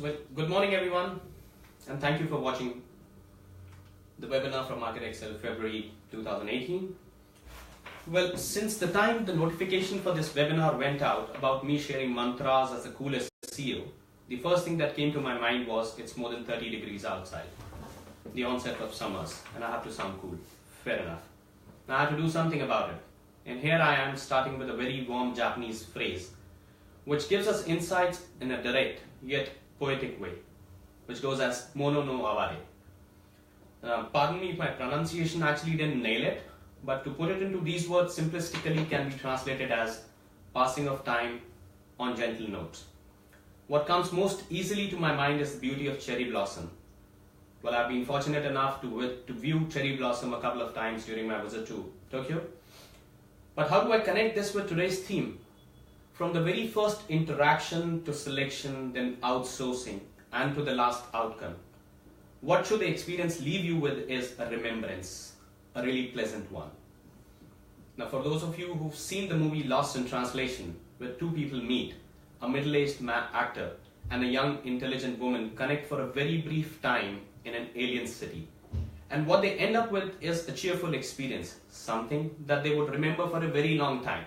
Good morning everyone, and thank you for watching the webinar from Market Xcel February 2018. Well, since the time the notification for this webinar went out about me sharing mantras as the coolest CEO, the first thing that came to my mind was it's more than 30 degrees outside, the onset of summers, and I have to sound cool. Fair enough. Now I have to do something about it. And here I am starting with a very warm Japanese phrase, which gives us insights in a direct yet poetic way, which goes as mono no aware. Pardon me if my pronunciation actually didn't nail it, but to put it into these words simplistically can be translated as passing of time on gentle notes. What comes most easily to my mind is the beauty of cherry blossom. Well, I've been fortunate enough to view cherry blossom a couple of times during my visit to Tokyo. But how do I connect this with today's theme? From the very first interaction to selection, then outsourcing, and to the last outcome, what should the experience leave you with is a remembrance, a really pleasant one. Now, for those of you who've seen the movie Lost in Translation, where two people meet, a middle-aged actor and a young, intelligent woman connect for a very brief time in an alien city. And what they end up with is a cheerful experience, something that they would remember for a very long time.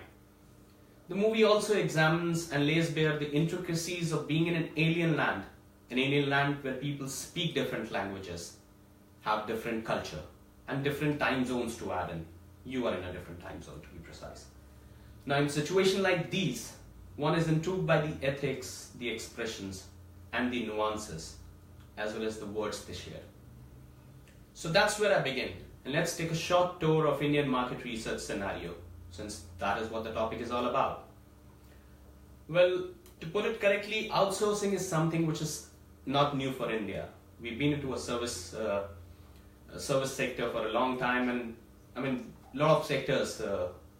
The movie also examines and lays bare the intricacies of being in an alien land where people speak different languages, have different culture, and different time zones to add in. You are in a different time zone, to be precise. Now, in situations like these, one is intrigued by the ethics, the expressions, and the nuances, as well as the words they share. So that's where I begin, and let's take a short tour of Indian market research scenario, since that is what the topic is all about. Well, to put it correctly, outsourcing is something which is not new for India. We've been into a service sector for a long time, and I mean, a lot of sectors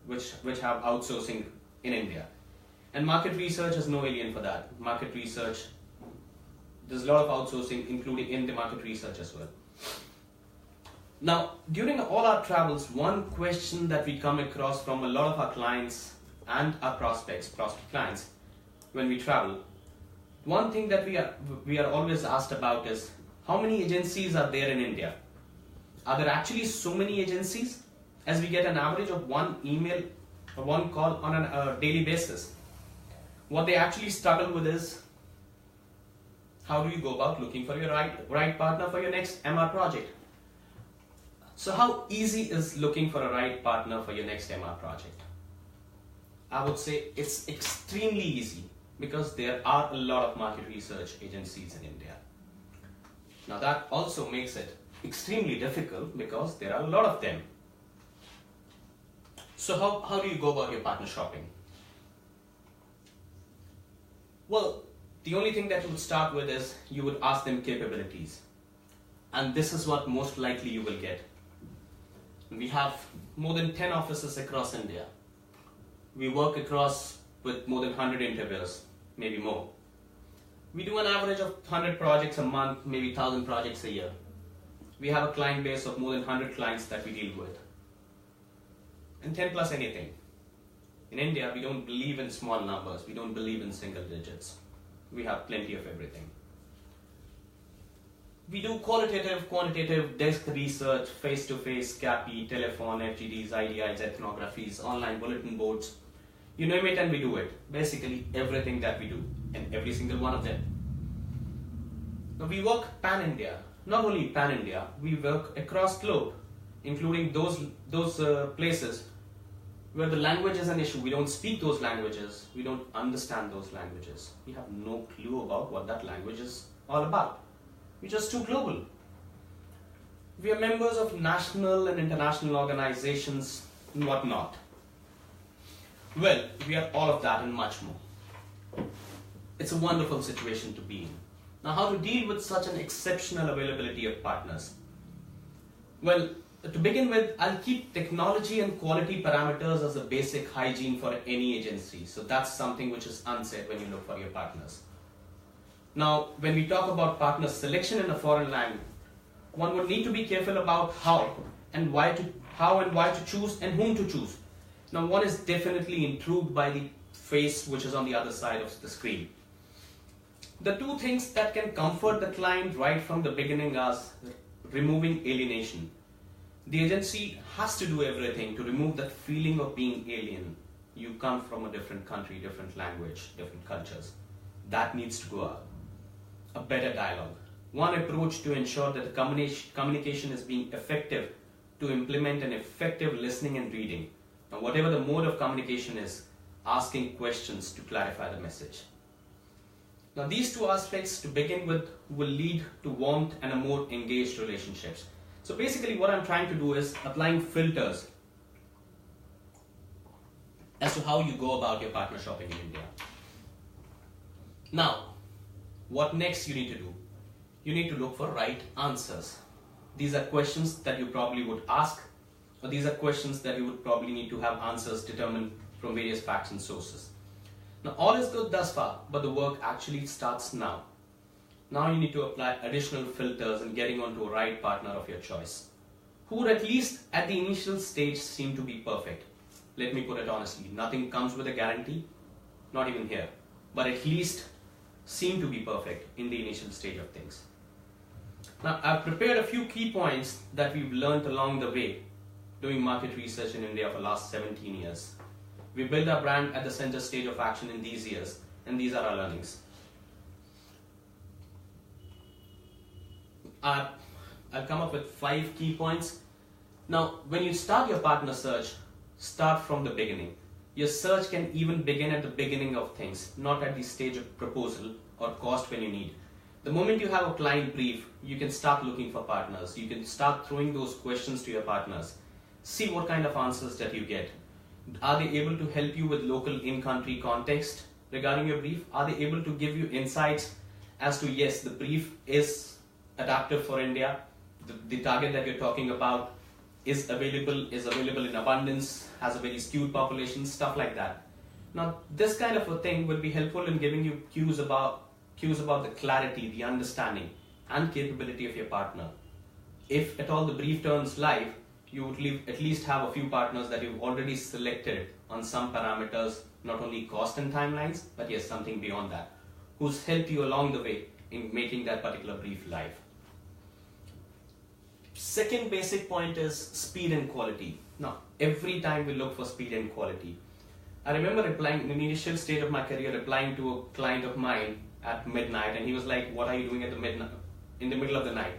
which have outsourcing in India. And market research is no alien for that. Market research, there's a lot of outsourcing including in the market research as well. Now, during all our travels, one question that we come across from a lot of our clients and our prospect clients when we travel, one thing that we are always asked about is how many agencies are there in India? Are there actually so many agencies? As we get an average of one email or one call on a daily basis. What they actually struggle with is how do you go about looking for your right partner for your next MR project? So how easy is looking for a right partner for your next MR project? I would say it's extremely easy because there are a lot of market research agencies in India. Now that also makes it extremely difficult because there are a lot of them. So how do you go about your partner shopping? Well, the only thing that you would start with is you would ask them capabilities. And this is what most likely you will get. We have more than 10 offices across India. We work across with more than 100 interviewers, maybe more. We do an average of 100 projects a month, maybe 1,000 projects a year. We have a client base of more than 100 clients that we deal with. And 10 plus anything. In India, we don't believe in small numbers. We don't believe in single digits. We have plenty of everything. We do qualitative, quantitative, desk research, face-to-face, CAPI, telephone, FGDs, IDIs, ethnographies, online bulletin boards. You name it and we do it. Basically everything that we do and every single one of them. Now we work pan-India. Not only pan-India, we work across globe, including those places where the language is an issue. We don't speak those languages. We don't understand those languages. We have no clue about what that language is all about. We're just too global. We are members of national and international organizations and whatnot. Well, we are all of that and much more. It's a wonderful situation to be in. Now, how to deal with such an exceptional availability of partners? Well, to begin with, I'll keep technology and quality parameters as a basic hygiene for any agency. So that's something which is unsaid when you look for your partners. Now, when we talk about partner selection in a foreign language, one would need to be careful about how and why to choose and whom to choose. Now, one is definitely intrigued by the face which is on the other side of the screen. The two things that can comfort the client right from the beginning are removing alienation. The agency has to do everything to remove that feeling of being alien. You come from a different country, different language, different cultures. That needs to go out. A better dialogue. One approach to ensure that the communication is being effective, to implement an effective listening and reading. Now, whatever the mode of communication is, asking questions to clarify the message. Now, these two aspects to begin with will lead to warmth and a more engaged relationships. So basically what I'm trying to do is applying filters as to how you go about your partner shopping in India. Now, what next you need to do? You need to look for right answers. These are questions that you probably would ask, or these are questions that you would probably need to have answers determined from various facts and sources. Now, all is good thus far, but the work actually starts now. Now you need to apply additional filters in getting onto a right partner of your choice, who would at least at the initial stage seem to be perfect. Let me put it honestly, nothing comes with a guarantee, not even here, but at least seem to be perfect in the initial stage of things. Now, I've prepared a few key points that we've learned along the way doing market research in India for the last 17 years. We built our brand at the center stage of action in these years, and these are our learnings. I've come up with 5 key points. Now, when you start your partner search, start from the beginning. Your search can even begin at the beginning of things, not at the stage of proposal or cost when you need. The moment you have a client brief, you can start looking for partners. You can start throwing those questions to your partners. See what kind of answers that you get. Are they able to help you with local in-country context regarding your brief? Are they able to give you insights as to, yes, the brief is adaptive for India, the target that you're talking about is available in abundance, has a very skewed population, stuff like that. Now, this kind of a thing will be helpful in giving you cues about the clarity, the understanding, and capability of your partner. If at all the brief turns live, you would at least have a few partners that you've already selected on some parameters, not only cost and timelines, but yes, something beyond that, who's helped you along the way in making that particular brief live. Second basic point is speed and quality. Now, every time we look for speed and quality. I remember replying in the initial stage of my career, replying to a client of mine at midnight, and he was like, "What are you doing in the middle of the night?"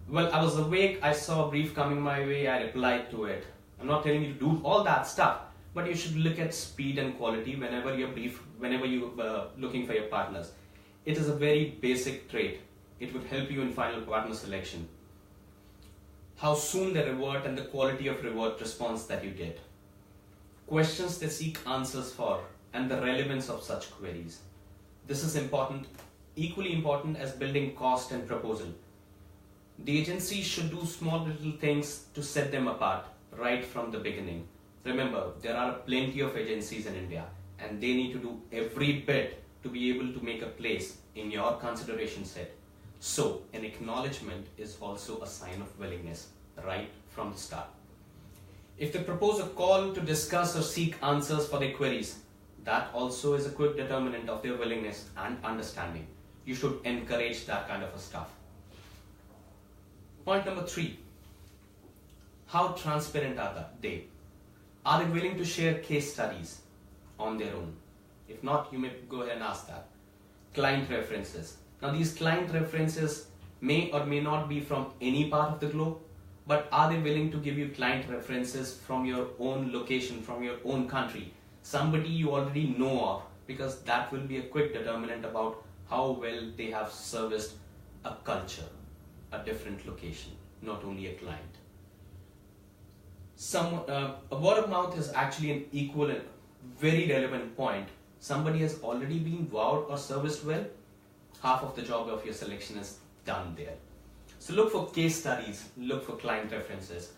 Well, I was awake, I saw a brief coming my way, I replied to it. I'm not telling you to do all that stuff, but you should look at speed and quality whenever you're looking for your partners. It is a very basic trait. It would help you in final partner selection. How soon they revert and the quality of revert response that you get. Questions they seek answers for and the relevance of such queries. This is important, equally important as building cost and proposal. The agency should do small little things to set them apart right from the beginning. Remember, there are plenty of agencies in India and they need to do every bit to be able to make a place in your consideration set. So, an acknowledgement is also a sign of willingness right from the start. If they propose a call to discuss or seek answers for their queries, that also is a quick determinant of their willingness and understanding. You should encourage that kind of a stuff. Point number 3. How transparent are they? Are they willing to share case studies on their own? If not, you may go ahead and ask that. Client references. Now, these client references may or may not be from any part of the globe, but are they willing to give you client references from your own location, from your own country? Somebody you already know of, because that will be a quick determinant about how well they have serviced a culture, a different location, not only a client. A word of mouth is actually an equal and very relevant point. Somebody has already been wowed or serviced well, half of the job of your selection is done there. So look for case studies, look for client references.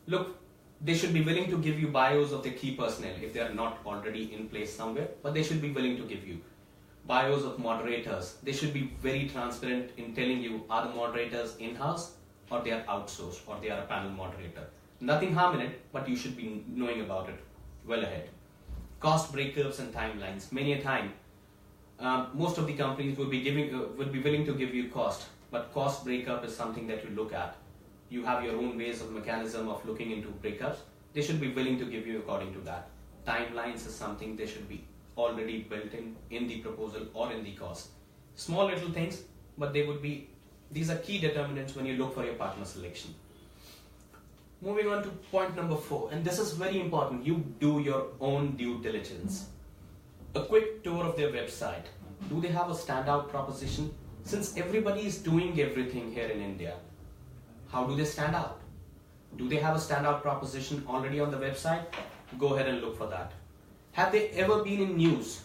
Look, they should be willing to give you bios of the key personnel if they are not already in place somewhere, but they should be willing to give you bios of moderators. They should be very transparent in telling you, are the moderators in-house or they are outsourced or they are a panel moderator. Nothing harm in it, but you should be knowing about it well ahead. Cost breakups and timelines. Many a time, Most of the companies would be willing to give you cost, but cost breakup is something that you look at. You have your own ways of mechanism of looking into breakups. They should be willing to give you according to that. Timelines is something they should be already built in the proposal or in the cost. Small little things, but these are key determinants when you look for your partner selection. Moving on to point number 4, and this is very important. You do your own due diligence. A quick tour of their website. Do they have a standout proposition? Since everybody is doing everything here in India, how do they stand out? Do they have a standout proposition already on the website? Go ahead and look for that. Have they ever been in news?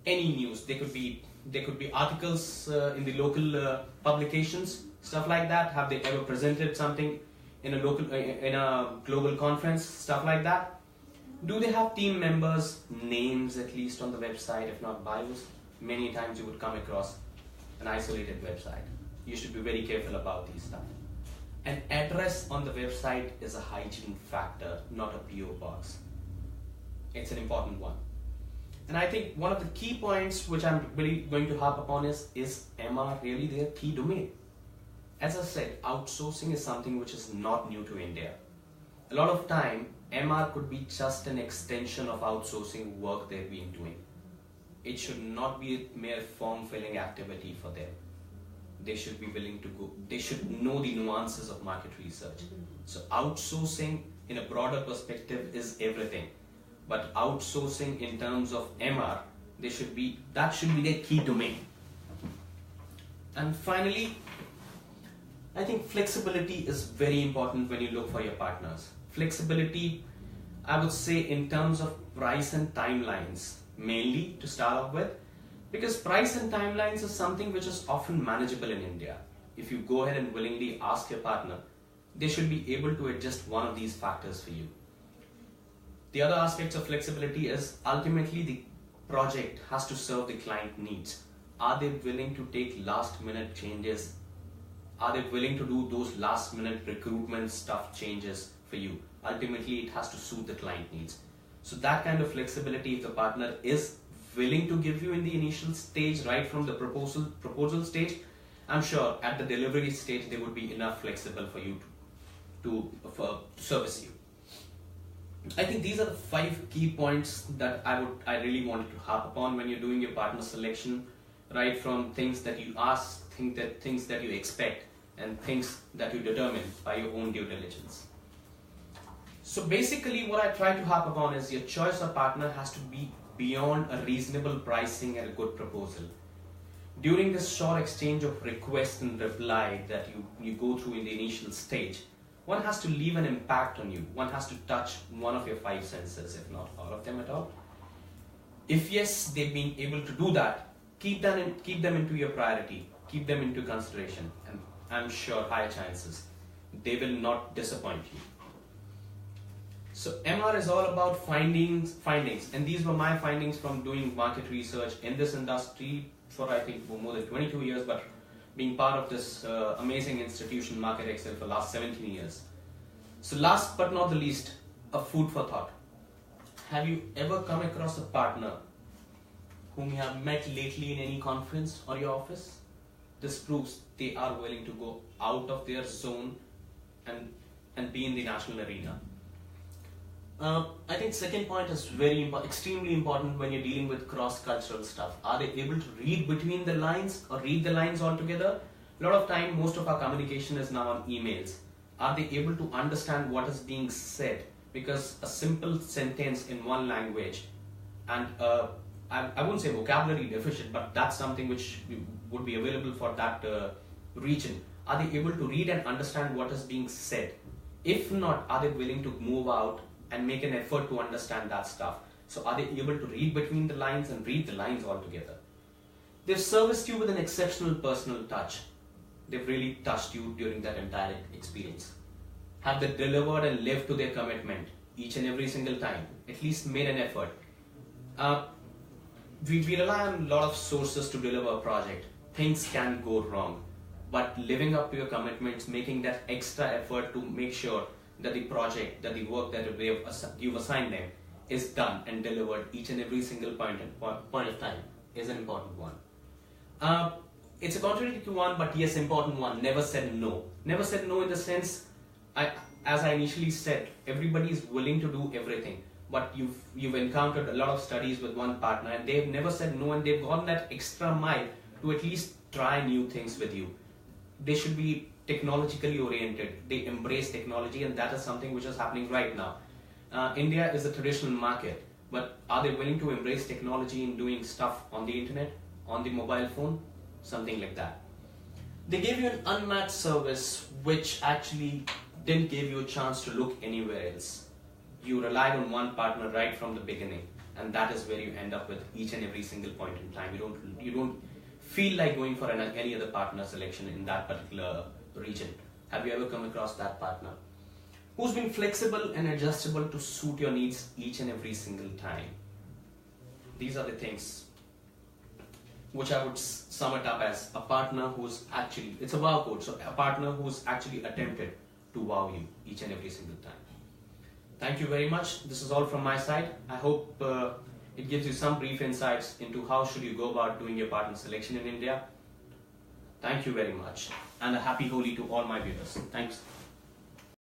Any news. They could be articles in the local publications, stuff like that. Have they ever presented something in a global conference, stuff like that? Do they have team members' names at least on the website, if not bios? Many times you would come across an isolated website. You should be very careful about these stuff. An address on the website is a hygiene factor, not a PO box. It's an important one. And I think one of the key points which I'm really going to harp upon is MR really their key domain? As I said, outsourcing is something which is not new to India. A lot of time, MR could be just an extension of outsourcing work they've been doing. It should not be a mere form-filling activity for them. They should be willing to go, they should know the nuances of market research. So outsourcing in a broader perspective is everything. But outsourcing in terms of MR, that should be their key domain. And finally, I think flexibility is very important when you look for your partners. Flexibility, I would say in terms of price and timelines, mainly to start off with, because price and timelines is something which is often manageable in India. If you go ahead and willingly ask your partner, they should be able to adjust one of these factors for you. The other aspects of flexibility is ultimately the project has to serve the client needs. Are they willing to take last minute changes? Are they willing to do those last minute recruitment stuff changes for you? Ultimately, it has to suit the client needs. So that kind of flexibility, if the partner is willing to give you in the initial stage, right from the proposal stage, I'm sure at the delivery stage, they would be enough flexible for you to service you. I think these are the 5 key points that I really wanted to harp upon when you're doing your partner selection, right from things that you ask, things that you expect, and things that you determine by your own due diligence. So basically what I try to harp upon is your choice of partner has to be beyond a reasonable pricing and a good proposal. During this short exchange of request and reply that you go through in the initial stage, one has to leave an impact on you. One has to touch one of your 5 senses, if not all of them at all. If yes, they've been able to do that, keep them into your priority, keep them into consideration, and I'm sure higher chances they will not disappoint you. So MR is all about findings, and these were my findings from doing market research in this industry for I think for more than 22 years, but being part of this amazing institution, Market Xcel, for the last 17 years. So last but not the least, a food for thought. Have you ever come across a partner whom you have met lately in any conference or your office? This proves they are willing to go out of their zone and be in the national arena. I think second point is extremely important when you're dealing with cross-cultural stuff. Are they able to read between the lines or read the lines altogether? A lot of time, most of our communication is now on emails. Are they able to understand what is being said? Because a simple sentence in one language, and I wouldn't say vocabulary deficient, but that's something which would be available for that region. Are they able to read and understand what is being said? If not, are they willing to move out and make an effort to understand that stuff? So are they able to read between the lines and read the lines altogether? They've serviced you with an exceptional personal touch. They've really touched you during that entire experience. Have they delivered and lived to their commitment each and every single time? At least made an effort. We rely on a lot of sources to deliver a project. Things can go wrong. But living up to your commitments, making that extra effort to make sure that the project, that the work that you've assigned them is done and delivered each and every single point of time is an important one. It's a contradictory one, but yes, important one. Never said no. Never said no in the sense, as I initially said, everybody is willing to do everything. But you've encountered a lot of studies with one partner and they've never said no, and they've gone that extra mile to at least try new things with you. They should be technologically oriented. They embrace technology, and that is something which is happening right now. India is a traditional market, but are they willing to embrace technology in doing stuff on the internet, on the mobile phone, something like that? They gave you an unmatched service which actually didn't give you a chance to look anywhere else. You relied on one partner right from the beginning, and that is where you end up with each and every single point in time. You don't feel like going for any other partner selection in that particular region. Have you ever come across that partner who's been flexible and adjustable to suit your needs each and every single time? These are the things which I would sum it up as a partner who's actually, it's a wow code, so a partner who's actually attempted to wow you each and every single time. Thank you very much. This is all from my side. I hope it gives you some brief insights into how should you go about doing your partner selection in India. Thank you very much, and a happy Holi to all my viewers. Thanks.